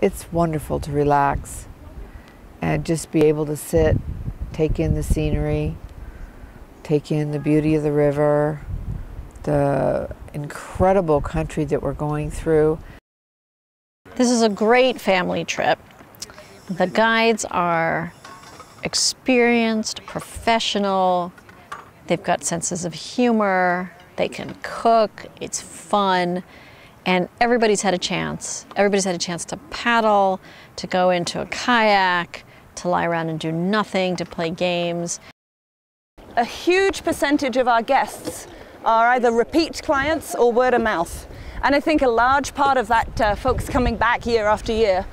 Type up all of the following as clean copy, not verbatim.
It's wonderful to relax and just be able to sit, take in the scenery, take in the beauty of the river, the incredible country that we're going through. This is a great family trip. The guides are experienced, professional, they've got senses of humor, they can cook, it's fun, and everybody's had a chance. Everybody's had a chance to paddle, to go into a kayak, to lie around and do nothing, to play games. A huge percentage of our guests are either repeat clients or word of mouth. And I think a large part of that, folks coming back year after year,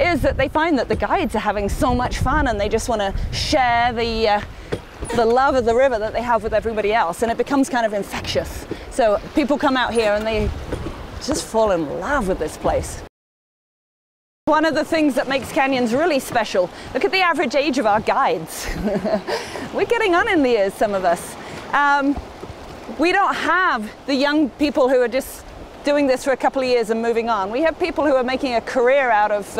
is that they find that the guides are having so much fun and they just want to share the love of the river that they have with everybody else, and it becomes kind of infectious. So people come out here and they just fall in love with this place. One of the things that makes canyons really special, look at the average age of our guides. We're getting on in the years, some of us. We don't have the young people who are just doing this for a couple of years and moving on. We have people who are making a career out of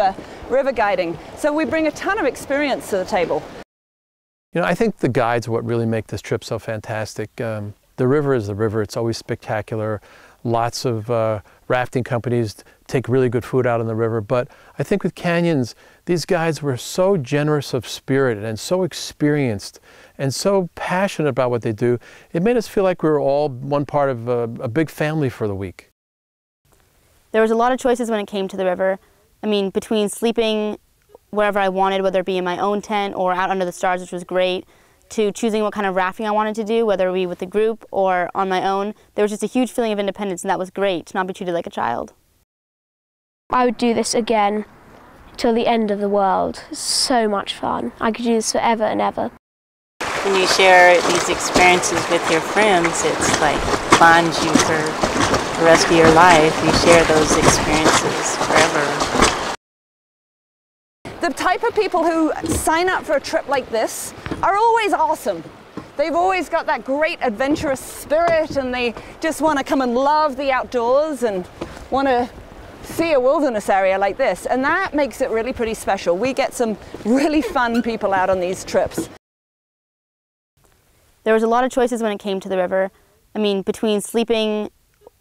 river guiding. So we bring a ton of experience to the table. You know, I think the guides are what really make this trip so fantastic. The river is the river. It's always spectacular. Lots of rafting companies take really good food out on the river. But I think with canyons, these guides were so generous of spirit and so experienced and so passionate about what they do. It made us feel like we were all one part of a big family for the week. There was a lot of choices when it came to the river. I mean, between sleeping wherever I wanted, whether it be in my own tent or out under the stars, which was great, to choosing what kind of rafting I wanted to do, whether it be with the group or on my own. There was just a huge feeling of independence, and that was great, to not be treated like a child. I would do this again till the end of the world. It's so much fun. I could do this forever and ever. When you share these experiences with your friends, it's like bonds you for the rest of your life. You share those experiences forever. The type of people who sign up for a trip like this are always awesome. They've always got that great adventurous spirit, and they just want to come and love the outdoors and want to see a wilderness area like this. And that makes it really pretty special. We get some really fun people out on these trips. There was a lot of choices when it came to the river. I mean, between sleeping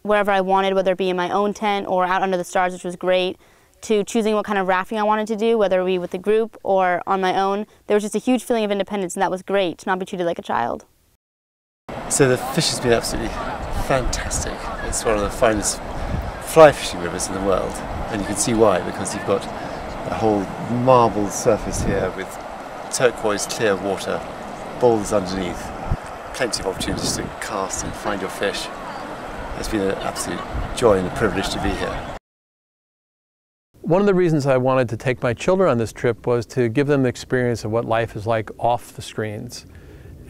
wherever I wanted, whether it be in my own tent or out under the stars, which was great, to choosing what kind of rafting I wanted to do, whether it be with the group or on my own. There was just a huge feeling of independence, and that was great, to not be treated like a child. So the fish has been absolutely fantastic. It's one of the finest fly fishing rivers in the world, and you can see why, because you've got a whole marble surface here with turquoise clear water, boulders underneath, plenty of opportunities to cast and find your fish. It's been an absolute joy and a privilege to be here. One of the reasons I wanted to take my children on this trip was to give them the experience of what life is like off the screens.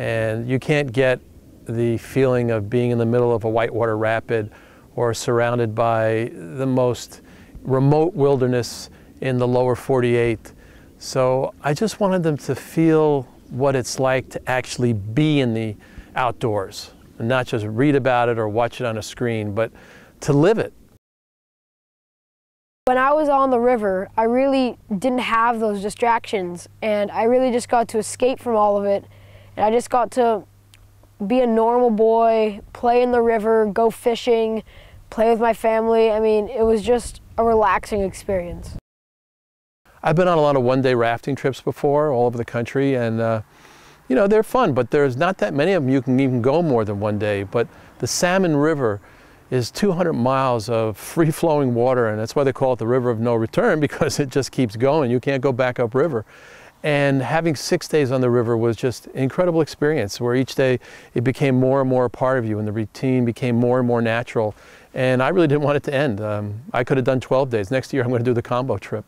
And you can't get the feeling of being in the middle of a whitewater rapid or surrounded by the most remote wilderness in the lower 48. So I just wanted them to feel what it's like to actually be in the outdoors and not just read about it or watch it on a screen, but to live it. When I was on the river, I really didn't have those distractions, and I really just got to escape from all of it, and I just got to be a normal boy, play in the river, go fishing, play with my family. I mean, it was just a relaxing experience. I've been on a lot of one-day rafting trips before, all over the country, and you know, they're fun, but there's not that many of them you can even go more than one day. But the Salmon River is 200 miles of free-flowing water, and that's why they call it the river of no return, because it just keeps going. You can't go back upriver. And having 6 days on the river was just an incredible experience, where each day it became more and more a part of you, and the routine became more and more natural. And I really didn't want it to end. I could have done 12 days. Next year I'm going to do the combo trip.